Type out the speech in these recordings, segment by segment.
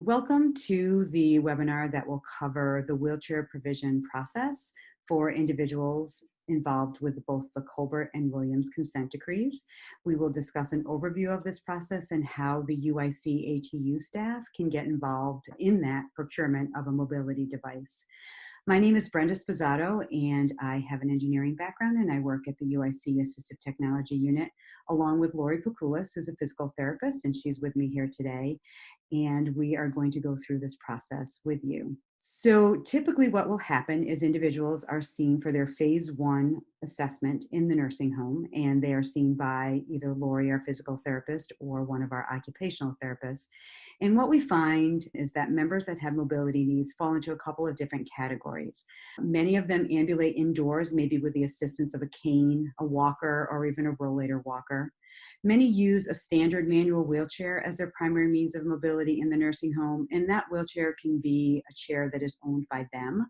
Welcome to the webinar that will cover the wheelchair provision process for individuals involved with both the Colbert and Williams consent decrees. We will discuss an overview of this process and how the UIC ATU staff can get involved in that procurement of a mobility device. My name is Brenda Spizzato, and I have an engineering background, and I work at the UIC Assistive Technology Unit, along with Lori Pukulis, who's a physical therapist, and she's with me here today. And we are going to go through this process with you. So typically what will happen is individuals are seen for their phase 1 assessment in the nursing home, and they are seen by either Lori, our physical therapist, or one of our occupational therapists. And what we find is that members that have mobility needs fall into a couple of different categories. Many of them ambulate indoors, maybe with the assistance of a cane, a walker, or even a rollator walker. Many use a standard manual wheelchair as their primary means of mobility in the nursing home, and that wheelchair can be a chair that is owned by them,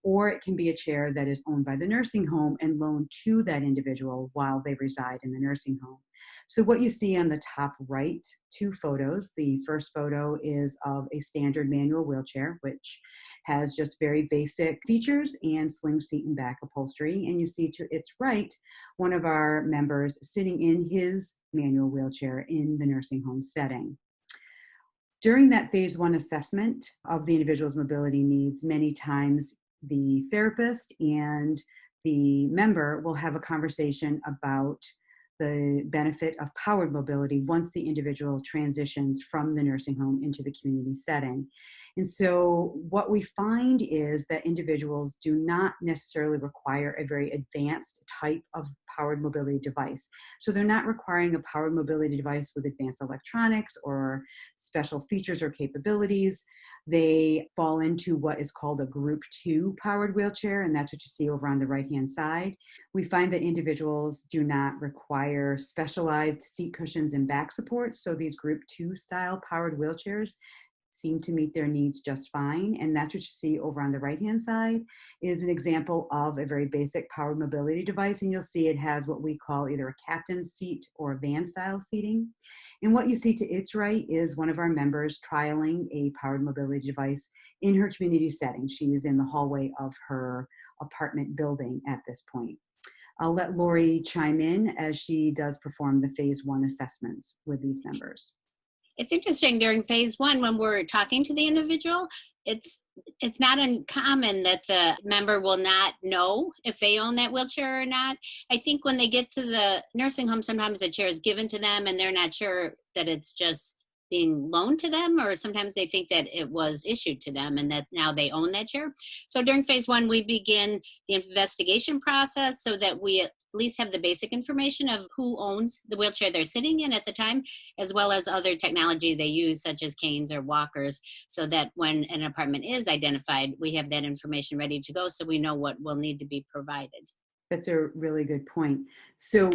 or it can be a chair that is owned by the nursing home and loaned to that individual while they reside in the nursing home. So what you see on the top right, two photos. The first photo is of a standard manual wheelchair, which has just very basic features and sling seat and back upholstery. And you see to its right, one of our members sitting in his manual wheelchair in the nursing home setting. During that phase 1 assessment of the individual's mobility needs, many times the therapist and the member will have a conversation about the benefit of powered mobility once the individual transitions from the nursing home into the community setting. And so what we find is that individuals do not necessarily require a very advanced type of powered mobility device. So they're not requiring a powered mobility device with advanced electronics or special features or capabilities. They fall into what is called a group 2 powered wheelchair, and that's what you see over on the right-hand side. We find that individuals do not require specialized seat cushions and back supports, so these group 2 style powered wheelchairs seem to meet their needs just fine. And that's what you see over on the right-hand side is an example of a very basic powered mobility device. And you'll see it has what we call either a captain's seat or van style seating. And what you see to its right is one of our members trialing a powered mobility device in her community setting. She is in the hallway of her apartment building at this point. I'll let Lori chime in as she does perform the phase 1 assessments with these members. It's interesting during phase 1 when we're talking to the individual, it's not uncommon that the member will not know if they own that wheelchair or not. I think when they get to the nursing home, sometimes the chair is given to them and they're not sure that it's just being loaned to them, or sometimes they think that it was issued to them and that now they own that chair. So during phase 1, we begin the investigation process so that we at least have the basic information of who owns the wheelchair they're sitting in at the time, as well as other technology they use, such as canes or walkers, so that when an apartment is identified, we have that information ready to go so we know what will need to be provided. That's a really good point. So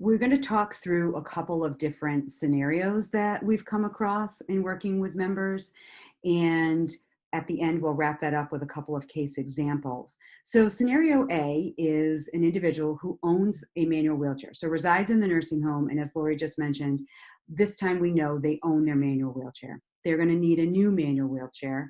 we're going to talk through a couple of different scenarios that we've come across in working with members, and at the end, we'll wrap that up with a couple of case examples. So scenario A is an individual who owns a manual wheelchair, so resides in the nursing home, and as Lori just mentioned, this time we know they own their manual wheelchair. They're going to need a new manual wheelchair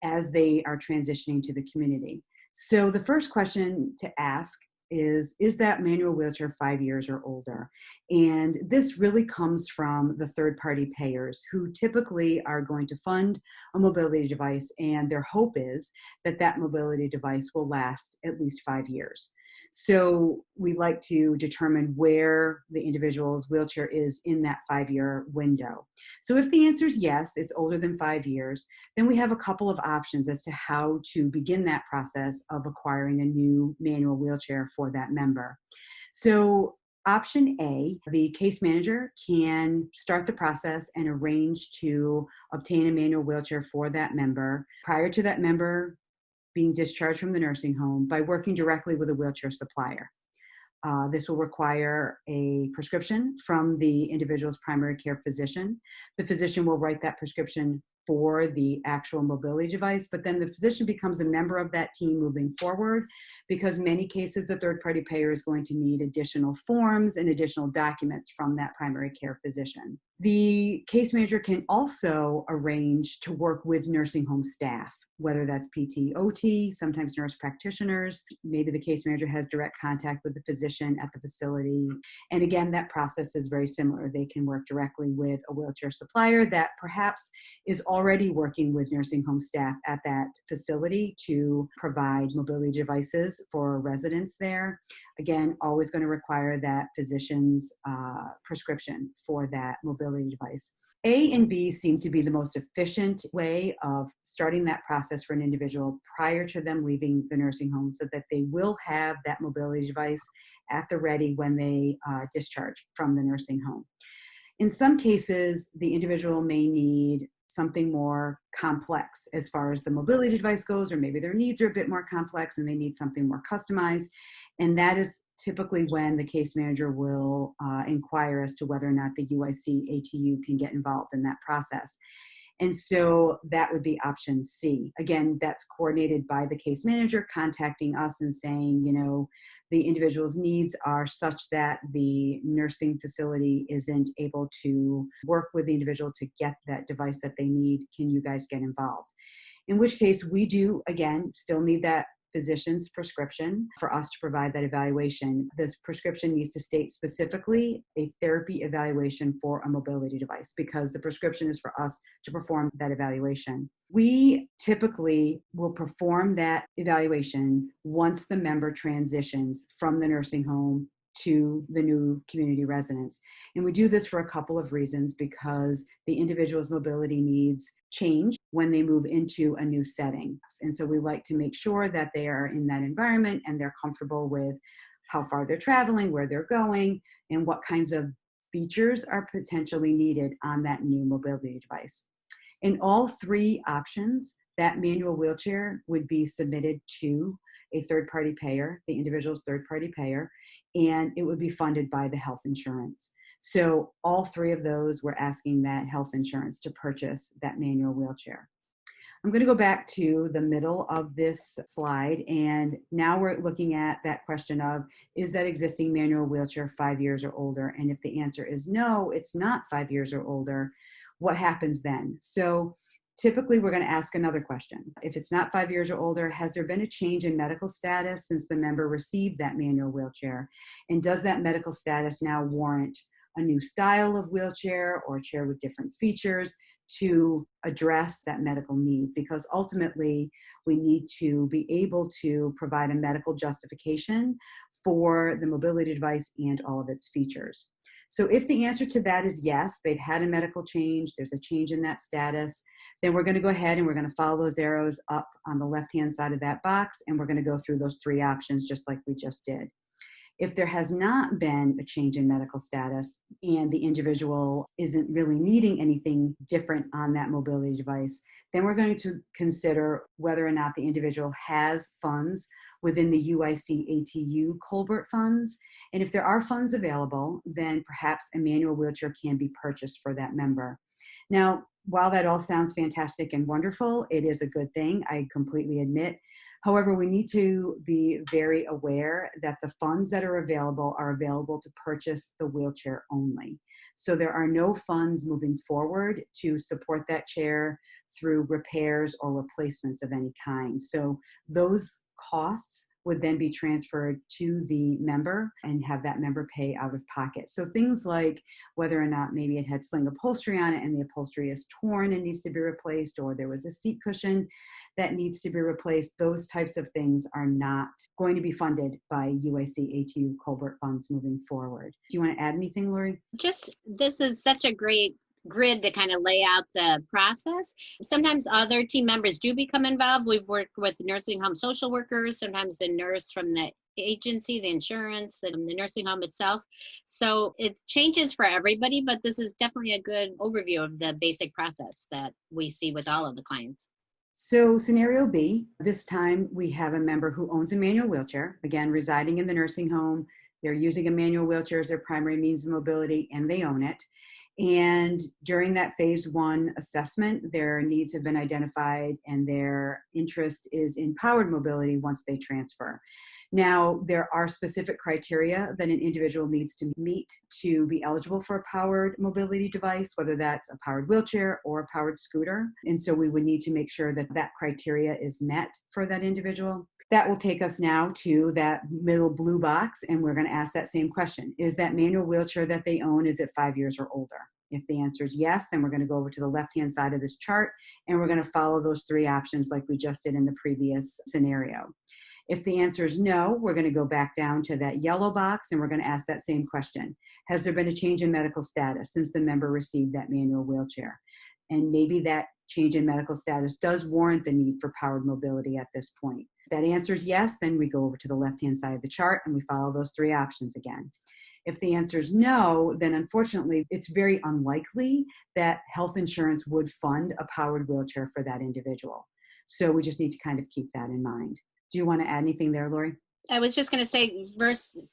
as they are transitioning to the community. So the first question to ask is that manual wheelchair 5 years or older? And this really comes from the third-party payers who typically are going to fund a mobility device, and their hope is that that mobility device will last at least 5 years. So we like to determine where the individual's wheelchair is in that 5-year window. So if the answer is yes, it's older than 5 years, then we have a couple of options as to how to begin that process of acquiring a new manual wheelchair for that member. So option A, the case manager can start the process and arrange to obtain a manual wheelchair for that member prior to that member being discharged from the nursing home by working directly with a wheelchair supplier. This will require a prescription from the individual's primary care physician. The physician will write that prescription for the actual mobility device, but then the physician becomes a member of that team moving forward, because in many cases the third-party payer is going to need additional forms and additional documents from that primary care physician. The case manager can also arrange to work with nursing home staff, whether that's PT, OT, sometimes nurse practitioners. Maybe the case manager has direct contact with the physician at the facility. And again, that process is very similar. They can work directly with a wheelchair supplier that perhaps is already working with nursing home staff at that facility to provide mobility devices for residents there. Again, always going to require that physician's prescription for that mobility device. A and B seem to be the most efficient way of starting that process for an individual prior to them leaving the nursing home, so that they will have that mobility device at the ready when they discharge from the nursing home. In some cases, the individual may need something more complex as far as the mobility device goes, or maybe their needs are a bit more complex and they need something more customized. And that is typically when the case manager will inquire as to whether or not the UIC ATU can get involved in that process. And so that would be option C. Again, that's coordinated by the case manager contacting us and saying, you know, the individual's needs are such that the nursing facility isn't able to work with the individual to get that device that they need. Can you guys get involved? In which case we do, again, still need that physician's prescription for us to provide that evaluation. This prescription needs to state specifically a therapy evaluation for a mobility device, because the prescription is for us to perform that evaluation. We typically will perform that evaluation once the member transitions from the nursing home to the new community residence. And we do this for a couple of reasons, because the individual's mobility needs change when they move into a new setting. And so we like to make sure that they are in that environment and they're comfortable with how far they're traveling, where they're going, and what kinds of features are potentially needed on that new mobility device. In all three options, that manual wheelchair would be submitted to a third-party payer, the individual's third-party payer, and it would be funded by the health insurance. So all three of those, we're asking that health insurance to purchase that manual wheelchair. I'm going to go back to the middle of this slide, and now we're looking at that question of, is that existing manual wheelchair 5 years or older? And if the answer is no, it's not 5 years or older, what happens then? So typically, we're going to ask another question. If it's not 5 years or older, has there been a change in medical status since the member received that manual wheelchair? And does that medical status now warrant a new style of wheelchair or a chair with different features to address that medical need? Because ultimately, we need to be able to provide a medical justification for the mobility device and all of its features. So if the answer to that is yes, they've had a medical change, there's a change in that status, then we're going to go ahead and we're going to follow those arrows up on the left-hand side of that box, and we're going to go through those three options just like we just did. If there has not been a change in medical status and the individual isn't really needing anything different on that mobility device, then we're going to consider whether or not the individual has funds within the UIC ATU Colbert funds. And if there are funds available, then perhaps a manual wheelchair can be purchased for that member. Now, while that all sounds fantastic and wonderful, it is a good thing, I completely admit. However, we need to be very aware that the funds that are available to purchase the wheelchair only. So there are no funds moving forward to support that chair through repairs or replacements of any kind. So those costs would then be transferred to the member and have that member pay out of pocket. So things like whether or not maybe it had sling upholstery on it and the upholstery is torn and needs to be replaced, or there was a seat cushion that needs to be replaced, those types of things are not going to be funded by UIC ATU Colbert funds moving forward. Do you want to add anything, Lori? This is such a great grid to kind of lay out the process. Sometimes other team members do become involved. We've worked with nursing home social workers, sometimes the nurse from the agency, the insurance, the nursing home itself. So it changes for everybody, but this is definitely a good overview of the basic process that we see with all of the clients. So scenario B, this time we have a member who owns a manual wheelchair, again, residing in the nursing home. They're using a manual wheelchair as their primary means of mobility, and they own it. And during that phase 1 assessment, their needs have been identified and their interest is in powered mobility once they transfer. Now, there are specific criteria that an individual needs to meet to be eligible for a powered mobility device, whether that's a powered wheelchair or a powered scooter. And so we would need to make sure that that criteria is met for that individual. That will take us now to that middle blue box, and we're going to ask that same question. Is that manual wheelchair that they own, is it 5 years or older? If the answer is yes, then we're going to go over to the left-hand side of this chart, and we're going to follow those three options like we just did in the previous scenario. If the answer is no, we're going to go back down to that yellow box, and we're going to ask that same question. Has there been a change in medical status since the member received that manual wheelchair? And maybe that change in medical status does warrant the need for powered mobility at this point. If that answer is yes, then we go over to the left-hand side of the chart and we follow those three options again. If the answer is no, then unfortunately, it's very unlikely that health insurance would fund a powered wheelchair for that individual. So we just need to kind of keep that in mind. Do you want to add anything there, Lori? I was just going to say,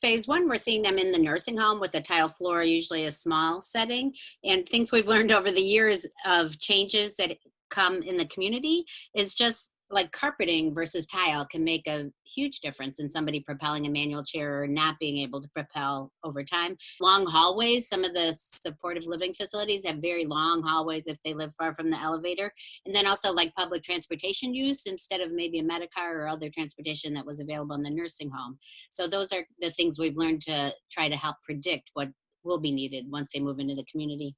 phase one, we're seeing them in the nursing home with a tile floor, usually a small setting. And things we've learned over the years of changes that come in the community is just like carpeting versus tile can make a huge difference in somebody propelling a manual chair or not being able to propel over time. Long hallways, some of the supportive living facilities have very long hallways if they live far from the elevator. And then also like public transportation use instead of maybe a Medicar or other transportation that was available in the nursing home. So those are the things we've learned to try to help predict what will be needed once they move into the community.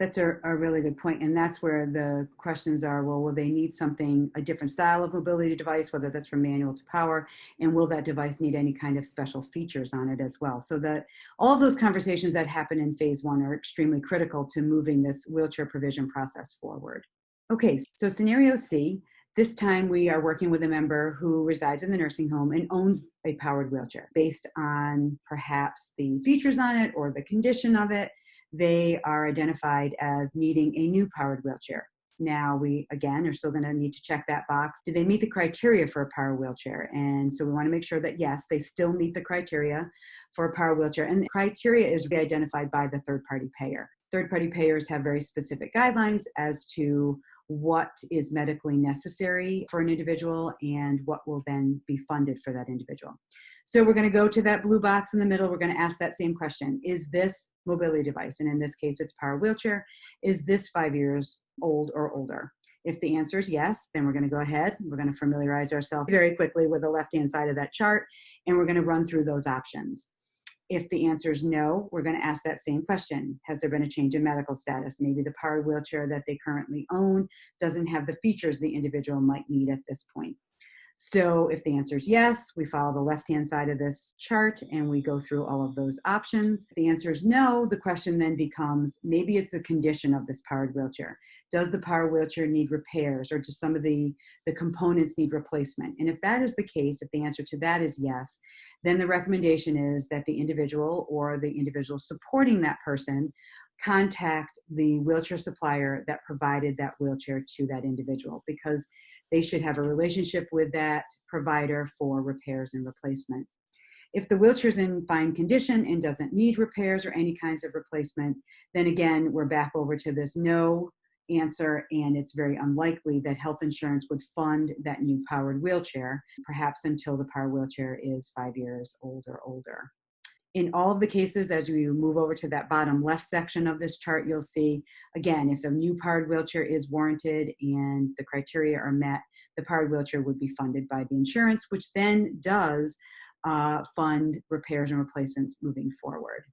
That's a really good point. And that's where the questions are, well, will they need something, a different style of mobility device, whether that's from manual to power, and will that device need any kind of special features on it as well? So that all of those conversations that happen in phase one are extremely critical to moving this wheelchair provision process forward. Okay, so scenario C, this time we are working with a member who resides in the nursing home and owns a powered wheelchair. Based on perhaps the features on it or the condition of it, they are identified as needing a new powered wheelchair. Now we, again, are still going to need to check that box. Do they meet the criteria for a power wheelchair? And so we want to make sure that, yes, they still meet the criteria for a power wheelchair. And the criteria is identified by the third-party payer. Third-party payers have very specific guidelines as to what is medically necessary for an individual and what will then be funded for that individual. So we're going to go to that blue box in the middle. We're going to ask that same question. Is this mobility device, and in this case, it's power wheelchair, is this 5 years old or older? If the answer is yes, then we're going to go ahead. We're going to familiarize ourselves very quickly with the left-hand side of that chart, and we're going to run through those options. If the answer is no, we're going to ask that same question. Has there been a change in medical status? Maybe the powered wheelchair that they currently own doesn't have the features the individual might need at this point. So if the answer is yes, we follow the left-hand side of this chart and we go through all of those options. If the answer is no, the question then becomes, maybe it's the condition of this powered wheelchair. Does the powered wheelchair need repairs, or do some of the components need replacement? And if that is the case, if the answer to that is yes, then the recommendation is that the individual or the individual supporting that person contact the wheelchair supplier that provided that wheelchair to that individual, because they should have a relationship with that provider for repairs and replacement. If the wheelchair is in fine condition and doesn't need repairs or any kinds of replacement, then again, we're back over to this no answer, and it's very unlikely that health insurance would fund that new powered wheelchair, perhaps until the powered wheelchair is 5 years old or older. In all of the cases, as we move over to that bottom left section of this chart, you'll see, again, if a new powered wheelchair is warranted and the criteria are met, the powered wheelchair would be funded by the insurance, which then does fund repairs and replacements moving forward.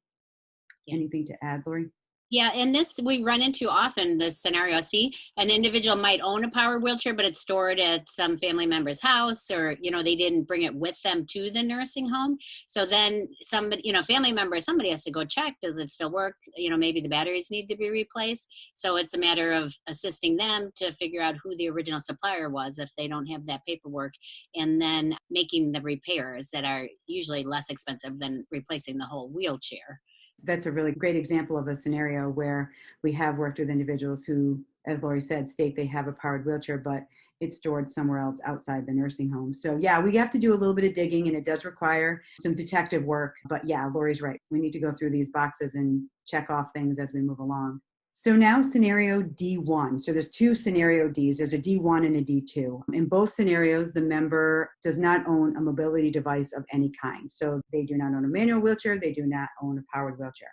Anything to add, Lori? Yeah, and this we run into often, this scenario. See, an individual might own a power wheelchair, but it's stored at some family member's house, or, they didn't bring it with them to the nursing home. So then somebody, family member, somebody has to go check, does it still work? Maybe the batteries need to be replaced. So it's a matter of assisting them to figure out who the original supplier was if they don't have that paperwork, and then making the repairs that are usually less expensive than replacing the whole wheelchair. That's a really great example of a scenario where we have worked with individuals who, as Lori said, state they have a powered wheelchair, but it's stored somewhere else outside the nursing home. So yeah, we have to do a little bit of digging, and it does require some detective work. But yeah, Lori's right. We need to go through these boxes and check off things as we move along. So now scenario D1. So there's two scenario Ds. There's a D1 and a D2. In both scenarios, the member does not own a mobility device of any kind. So they do not own a manual wheelchair. They do not own a powered wheelchair.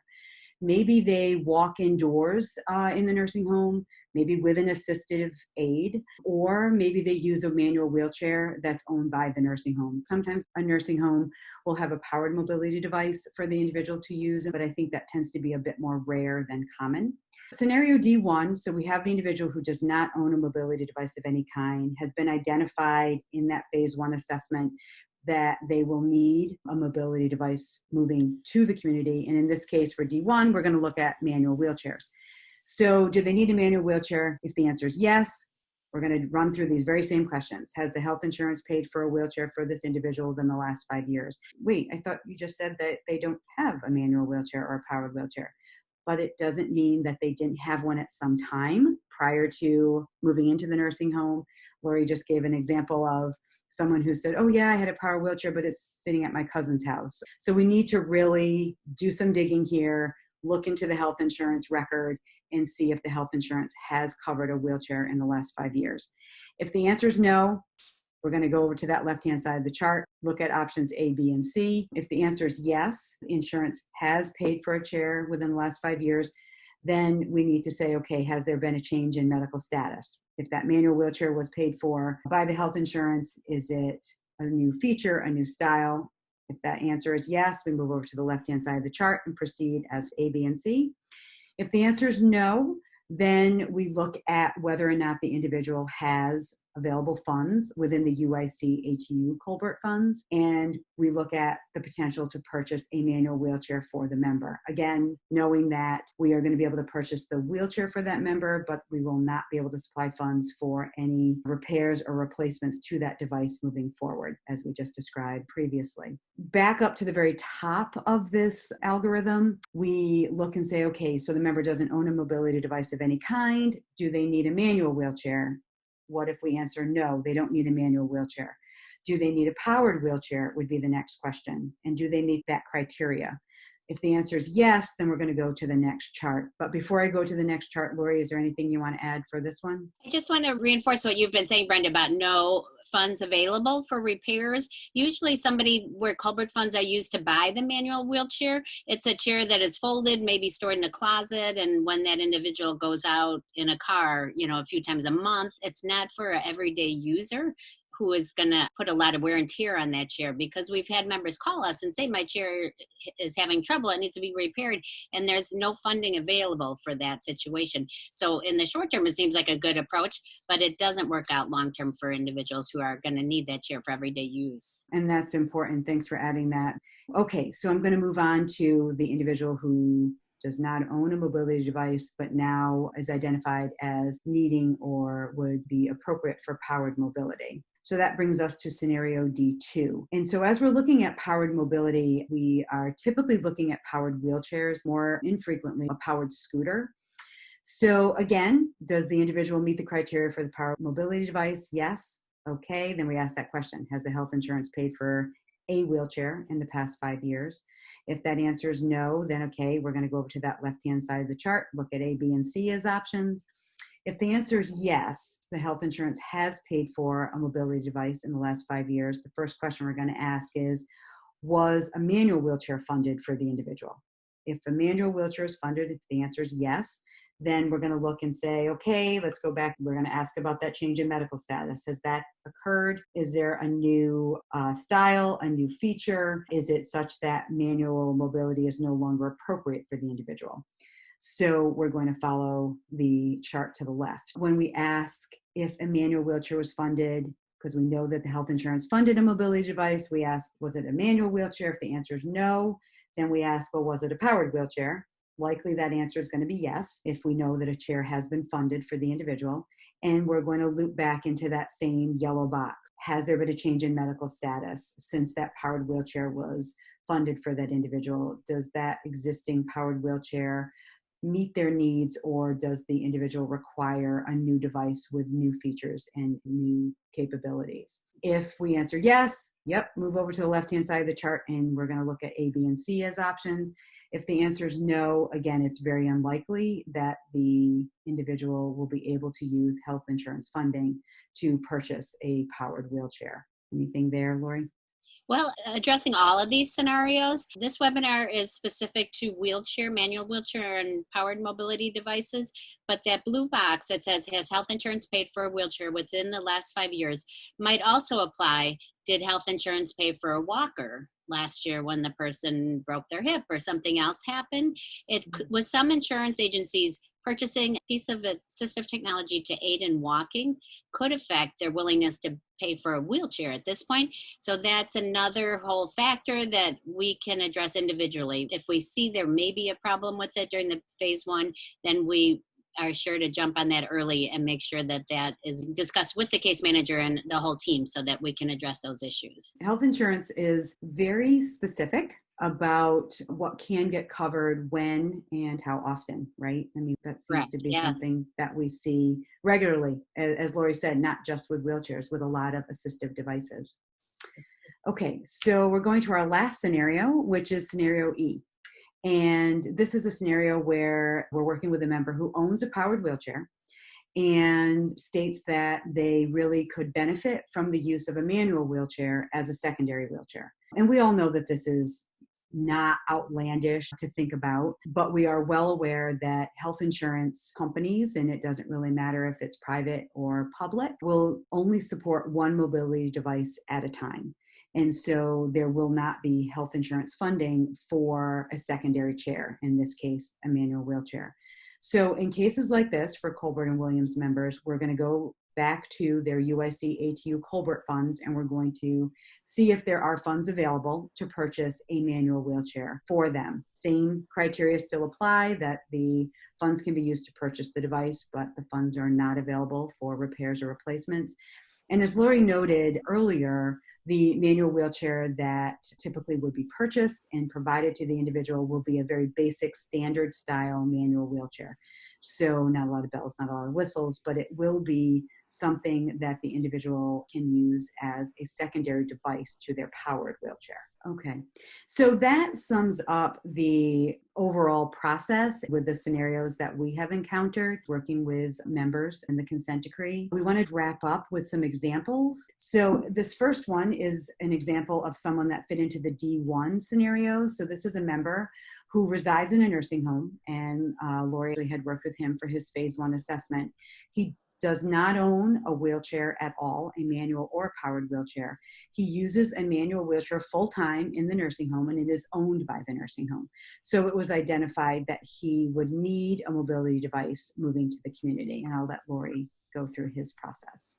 Maybe they walk indoors in the nursing home, maybe with an assistive aid, or maybe they use a manual wheelchair that's owned by the nursing home. Sometimes a nursing home will have a powered mobility device for the individual to use, but I think that tends to be a bit more rare than common. Scenario D1, so we have the individual who does not own a mobility device of any kind, has been identified in that phase 1 assessment that they will need a mobility device moving to the community. And in this case, for D1, we're going to look at manual wheelchairs. So do they need a manual wheelchair? If the answer is yes, we're going to run through these very same questions. Has the health insurance paid for a wheelchair for this individual within the last 5 years? Wait, I thought you just said that they don't have a manual wheelchair or a powered wheelchair. But it doesn't mean that they didn't have one at some time prior to moving into the nursing home. Lori just gave an example of someone who said, oh yeah, I had a power wheelchair, but it's sitting at my cousin's house. So we need to really do some digging here, look into the health insurance record and see if the health insurance has covered a wheelchair in the last 5 years. If the answer is no, we're going to go over to that left-hand side of the chart, look at options A, B, and C. If the answer is yes, insurance has paid for a chair within the last 5 years, then we need to say, okay, has there been a change in medical status? If that manual wheelchair was paid for by the health insurance, is it a new feature, a new style? If that answer is yes, we move over to the left-hand side of the chart and proceed as A, B, and C. If the answer is no, then we look at whether or not the individual has available funds within the UIC ATU Colbert funds, and we look at the potential to purchase a manual wheelchair for the member. Again, knowing that we are going to be able to purchase the wheelchair for that member, but we will not be able to supply funds for any repairs or replacements to that device moving forward, as we just described previously. Back up to the very top of this algorithm, we look and say, okay, so the member doesn't own a mobility device of any kind. Do they need a manual wheelchair? What if we answer no, they don't need a manual wheelchair? Do they need a powered wheelchair would be the next question. And do they meet that criteria? If the answer is yes, then we're going to go to the next chart. But before I go to the next chart, Lori, is there anything you want to add for this one? I just want to reinforce what you've been saying, Brenda, about no funds available for repairs. Usually somebody where Colbert funds are used to buy the manual wheelchair, it's a chair that is folded, maybe stored in a closet, and when that individual goes out in a car, a few times a month, it's not for an everyday user who is going to put a lot of wear and tear on that chair, because we've had members call us and say, my chair is having trouble, it needs to be repaired, and there's no funding available for that situation. So in the short term, it seems like a good approach, but it doesn't work out long term for individuals who are going to need that chair for everyday use. And that's important. Thanks for adding that. Okay, so I'm going to move on to the individual who does not own a mobility device, but now is identified as needing or would be appropriate for powered mobility. So that brings us to scenario D2. And so as we're looking at powered mobility, we are typically looking at powered wheelchairs, more infrequently a powered scooter. So again, does the individual meet the criteria for the powered mobility device? Yes. Okay, then we ask that question. Has the health insurance paid for a wheelchair in the past 5 years? If that answer is no, then okay, we're going to go over to that left-hand side of the chart, look at A, B, and C as options. If the answer is yes, the health insurance has paid for a mobility device in the last 5 years, the first question we're going to ask is, was a manual wheelchair funded for the individual? If the manual wheelchair is funded, if the answer is yes, then we're going to look and say, okay, let's go back. We're going to ask about that change in medical status. Has that occurred? Is there a new style, a new feature? Is it such that manual mobility is no longer appropriate for the individual? So we're going to follow the chart to the left. When we ask if a manual wheelchair was funded, because we know that the health insurance funded a mobility device, we ask, was it a manual wheelchair? If the answer is no, then we ask, well, was it a powered wheelchair? Likely that answer is going to be yes, if we know that a chair has been funded for the individual. And we're going to loop back into that same yellow box. Has there been a change in medical status since that powered wheelchair was funded for that individual? Does that existing powered wheelchair meet their needs, or does the individual require a new device with new features and new capabilities? If we answer yes, yep, move over to the left-hand side of the chart, and we're going to look at A, B, and C as options. If the answer is no, again, it's very unlikely that the individual will be able to use health insurance funding to purchase a powered wheelchair. Anything there, Lori? Well, addressing all of these scenarios, this webinar is specific to manual wheelchair and powered mobility devices, but that blue box that says has health insurance paid for a wheelchair within the last 5 years might also apply. Did health insurance pay for a walker last year when the person broke their hip or something else happened? With some insurance agencies, purchasing a piece of assistive technology to aid in walking could affect their willingness to pay for a wheelchair at this point. So that's another whole factor that we can address individually. If we see there may be a problem with it during the phase 1, then we are sure to jump on that early and make sure that that is discussed with the case manager and the whole team so that we can address those issues. Health insurance is very specific about what can get covered when and how often, right? I mean, that seems to be something that we see regularly, as Lori said, not just with wheelchairs, with a lot of assistive devices. Okay, so we're going to our last scenario, which is scenario E. And this is a scenario where we're working with a member who owns a powered wheelchair and states that they really could benefit from the use of a manual wheelchair as a secondary wheelchair. And we all know that this is not outlandish to think about, but we are well aware that health insurance companies, and it doesn't really matter if it's private or public, will only support one mobility device at a time. And so there will not be health insurance funding for a secondary chair, in this case, a manual wheelchair. So in cases like this, for Colbert-Williams members, we're going to go back to their UIC ATU Colbert funds, and we're going to see if there are funds available to purchase a manual wheelchair for them. Same criteria still apply, that the funds can be used to purchase the device, but the funds are not available for repairs or replacements. And as Lori noted earlier, the manual wheelchair that typically would be purchased and provided to the individual will be a very basic standard style manual wheelchair. So not a lot of bells, not a lot of whistles, but it will be something that the individual can use as a secondary device to their powered wheelchair. Okay, so that sums up the overall process with the scenarios that we have encountered working with members in the consent decree. We want to wrap up with some examples. So this first one is an example of someone that fit into the D1 scenario. So this is a member who resides in a nursing home, and Lori had worked with him for his phase 1 assessment. He does not own a wheelchair at all, a manual or powered wheelchair. He uses a manual wheelchair full-time in the nursing home, and it is owned by the nursing home. So it was identified that he would need a mobility device moving to the community, and I'll let Lori go through his process.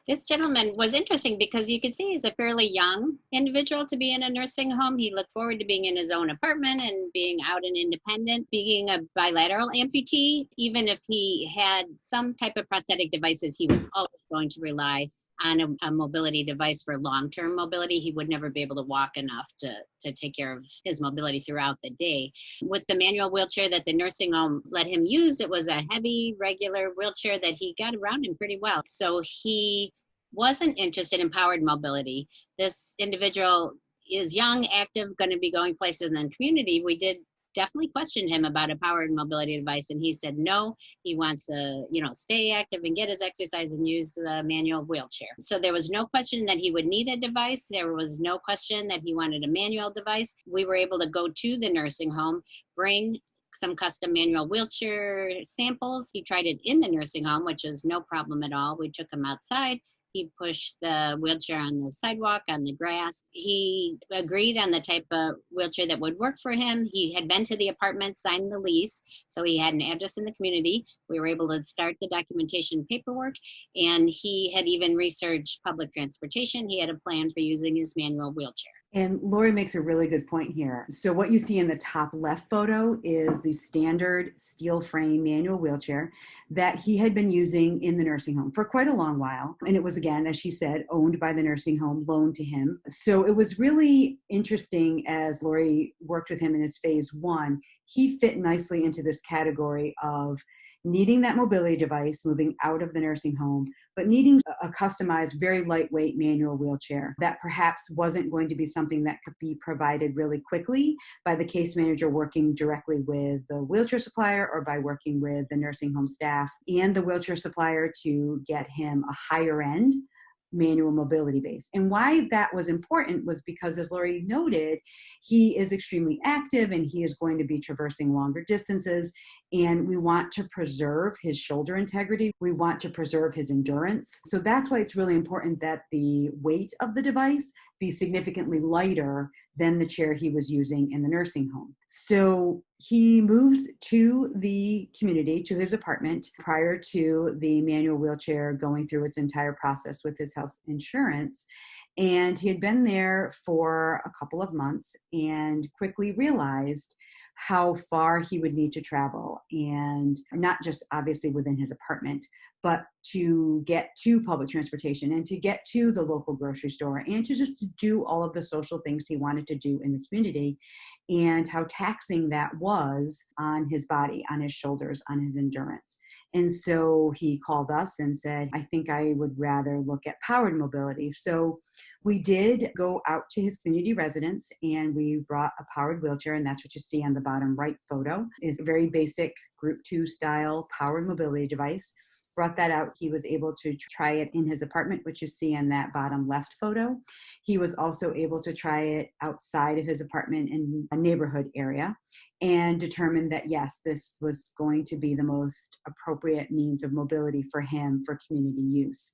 This gentleman was interesting because you could see he's a fairly young individual to be in a nursing home. He looked forward to being in his own apartment and being out and independent. Being a bilateral amputee, even if he had some type of prosthetic devices, he was always going to rely on a mobility device for long-term mobility. He would never be able to walk enough to take care of his mobility throughout the day. With the manual wheelchair that the nursing home let him use, it was a heavy, regular wheelchair that he got around in pretty well. So he wasn't interested in powered mobility. This individual is young, active, going to be going places in the community. We did definitely questioned him about a powered mobility device, and he said no, he wants to stay active and get his exercise and use the manual wheelchair. So there was no question that he would need a device. There was no question that he wanted a manual device. We were able to go to the nursing home, bring some custom manual wheelchair samples. He tried it in the nursing home, which is no problem at all. We took him outside. He pushed the wheelchair on the sidewalk, on the grass. He agreed on the type of wheelchair that would work for him. He had been to the apartment, signed the lease, so he had an address in the community. We were able to start the documentation paperwork, and he had even researched public transportation. He had a plan for using his manual wheelchair. And Lori makes a really good point here. So what you see in the top left photo is the standard steel frame manual wheelchair that he had been using in the nursing home for quite a long while. And it was, again, as she said, owned by the nursing home, loaned to him. So it was really interesting as Lori worked with him in his phase 1. He fit nicely into this category of needing that mobility device, moving out of the nursing home, but needing a customized, very lightweight manual wheelchair that perhaps wasn't going to be something that could be provided really quickly by the case manager working directly with the wheelchair supplier or by working with the nursing home staff and the wheelchair supplier to get him a higher end manual mobility base. And why that was important was because, as Lori noted, he is extremely active and he is going to be traversing longer distances. And we want to preserve his shoulder integrity. We want to preserve his endurance. So that's why it's really important that the weight of the device be significantly lighter than the chair he was using in the nursing home. So he moves to the community, to his apartment, prior to the manual wheelchair going through its entire process with his health insurance. And he had been there for a couple of months and quickly realized how far he would need to travel, and not just obviously within his apartment, but to get to public transportation and to get to the local grocery store and to just do all of the social things he wanted to do in the community, and how taxing that was on his body, on his shoulders, on his endurance. And so he called us and said, I think I would rather look at powered mobility. So we did go out to his community residence and we brought a powered wheelchair, and that's what you see on the bottom right photo, is a very basic Group 2 style powered mobility device. Brought that out. He was able to try it in his apartment, which you see in that bottom left photo. He was also able to try it outside of his apartment in a neighborhood area and determined that, yes, this was going to be the most appropriate means of mobility for him for community use.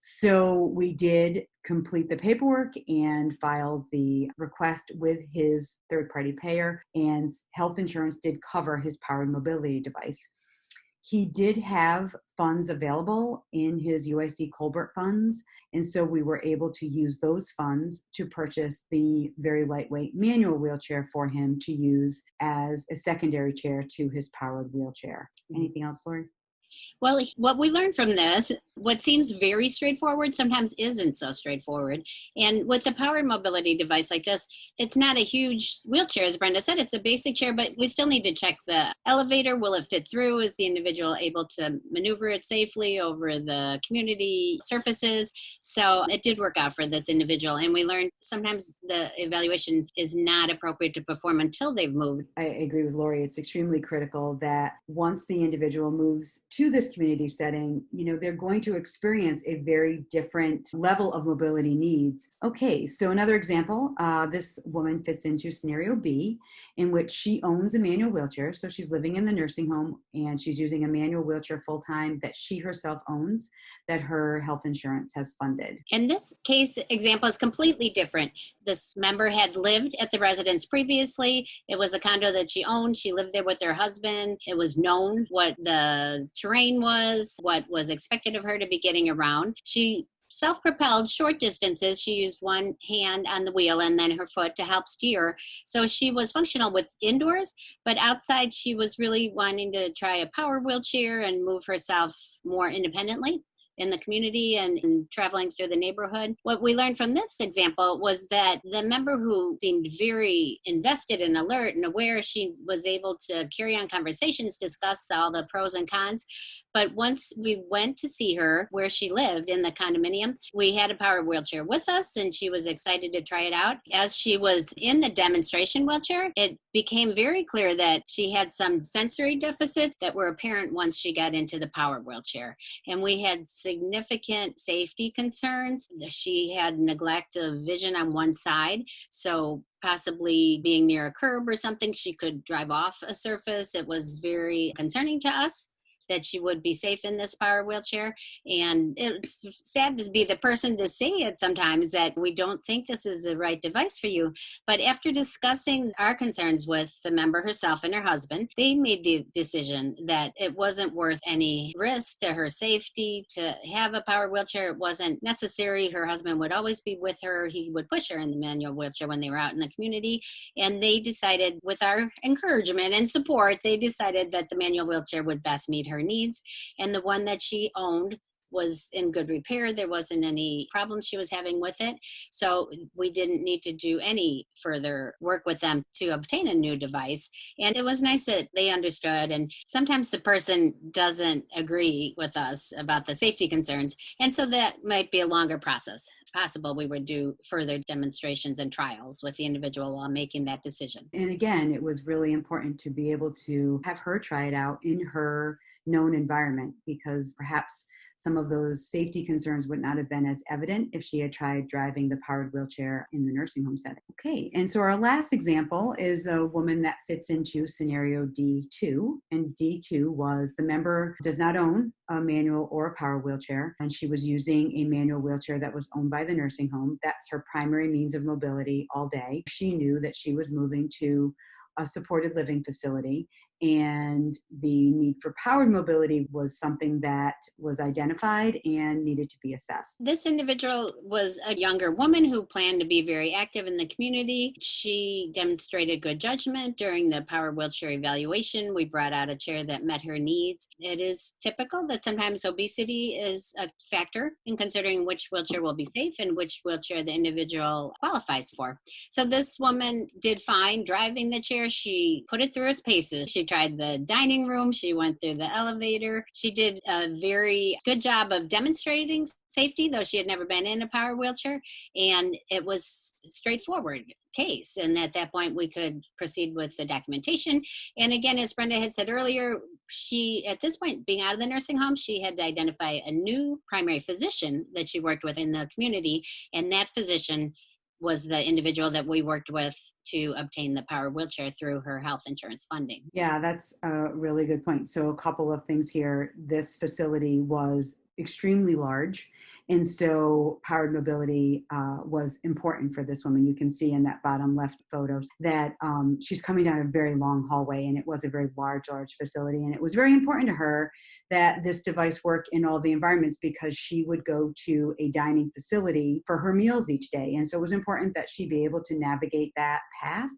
So we did complete the paperwork and filed the request with his third-party payer, and health insurance did cover his powered mobility device. He did have funds available in his UIC Colbert funds, and so we were able to use those funds to purchase the very lightweight manual wheelchair for him to use as a secondary chair to his powered wheelchair. Anything else, Lori? Well, what we learned from this, what seems very straightforward sometimes isn't so straightforward. And with a powered mobility device like this, it's not a huge wheelchair, as Brenda said. It's a basic chair, but we still need to check the elevator. Will it fit through? Is the individual able to maneuver it safely over the community surfaces? So it did work out for this individual. And we learned sometimes the evaluation is not appropriate to perform until they've moved. I agree with Lori. It's extremely critical that once the individual moves to this community setting, they're going to experience a very different level of mobility needs. Okay, so another example, this woman fits into scenario B, in which she owns a manual wheelchair. So she's living in the nursing home and she's using a manual wheelchair full-time that she herself owns, that her health insurance has funded. And this case example is completely different. This member had lived at the residence previously. It was a condo that she owned. She lived there with her husband. It was known what the terrain was, what was expected of her to be getting around. She self-propelled short distances. She used one hand on the wheel and then her foot to help steer. So she was functional with indoors, but outside she was really wanting to try a power wheelchair and move herself more independently in the community and traveling through the neighborhood. What we learned from this example was that the member who seemed very invested and alert and aware, she was able to carry on conversations, discuss all the pros and cons. But once we went to see her where she lived in the condominium, we had a power wheelchair with us and she was excited to try it out. As she was in the demonstration wheelchair, it became very clear that she had some sensory deficits that were apparent once she got into the power wheelchair. And we had significant safety concerns. She had neglect of vision on one side, so possibly being near a curb or something, she could drive off a surface. It was very concerning to us that she would be safe in this power wheelchair. And it's sad to be the person to say it sometimes, that we don't think this is the right device for you. But after discussing our concerns with the member herself and her husband, they made the decision that it wasn't worth any risk to her safety to have a power wheelchair. It wasn't necessary. Her husband would always be with her. He would push her in the manual wheelchair when they were out in the community. And they decided, with our encouragement and support, they decided that the manual wheelchair would best meet her needs, and the one that she owned was in good repair. There wasn't any problems she was having with it. So we didn't need to do any further work with them to obtain a new device. And it was nice that they understood. And sometimes the person doesn't agree with us about the safety concerns. And so that might be a longer process. If possible, we would do further demonstrations and trials with the individual while making that decision. And again, it was really important to be able to have her try it out in her known environment, because perhaps some of those safety concerns would not have been as evident if she had tried driving the powered wheelchair in the nursing home setting. Okay, and so our last example is a woman that fits into scenario D2. And D2 was the member does not own a manual or a power wheelchair, and she was using a manual wheelchair that was owned by the nursing home. That's her primary means of mobility all day. She knew that she was moving to a supported living facility, and the need for powered mobility was something that was identified and needed to be assessed. This individual was a younger woman who planned to be very active in the community. She demonstrated good judgment during the power wheelchair evaluation. We brought out a chair that met her needs. It is typical that sometimes obesity is a factor in considering which wheelchair will be safe and which wheelchair the individual qualifies for. So this woman did fine driving the chair. She put it through its paces. She tried the dining room. She went through the elevator. She did a very good job of demonstrating safety, though she had never been in a power wheelchair. And it was a straightforward case. And at that point, we could proceed with the documentation. And again, as Brenda had said earlier, she, at this point, being out of the nursing home, she had to identify a new primary physician that she worked with in the community. And that physician was the individual that we worked with to obtain the power wheelchair through her health insurance funding. Yeah, that's a really good point. So a couple of things here. This facility was extremely large, and so powered mobility was important for this woman. You can see in that bottom left photos that she's coming down a very long hallway, and it was a very large facility. And it was very important to her that this device work in all the environments, because she would go to a dining facility for her meals each day. And so it was important that she be able to navigate that path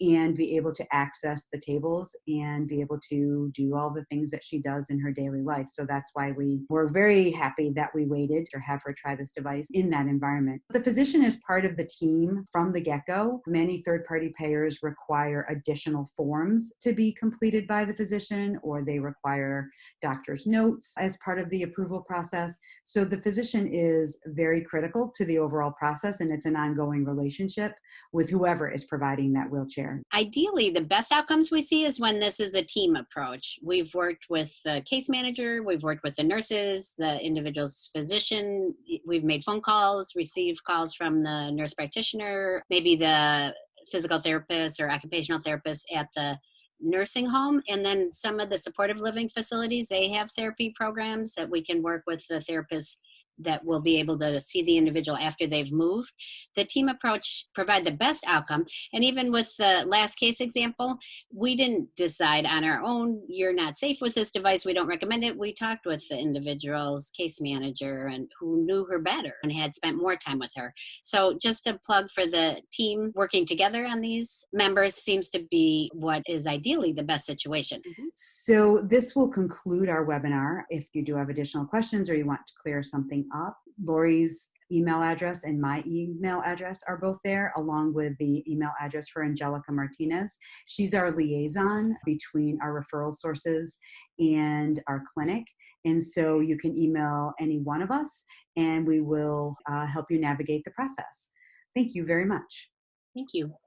and be able to access the tables and be able to do all the things that she does in her daily life. So that's why we were very happy that we waited to have her try this device in that environment. The physician is part of the team from the get-go. Many third-party payers require additional forms to be completed by the physician, or they require doctor's notes as part of the approval process. So the physician is very critical to the overall process, and it's an ongoing relationship with whoever is providing that wheelchair. Ideally, the best outcomes we see is when this is a team approach. We've worked with the case manager, we've worked with the nurses, the individual's physician, we've made phone calls, received calls from the nurse practitioner, maybe the physical therapist or occupational therapist at the nursing home. And then some of the supportive living facilities, they have therapy programs that we can work with the therapists that will be able to see the individual after they've moved. The team approach provide the best outcome. And even with the last case example, we didn't decide on our own, you're not safe with this device, we don't recommend it. We talked with the individual's case manager and who knew her better and had spent more time with her. So just a plug for the team working together on these members seems to be what is ideally the best situation. So this will conclude our webinar. If you do have additional questions or you want to clear something up, Lori's email address and my email address are both there, along with the email address for Angelica Martinez. She's our liaison between our referral sources and our clinic. And so you can email any one of us and we will help you navigate the process. Thank you very much. Thank you.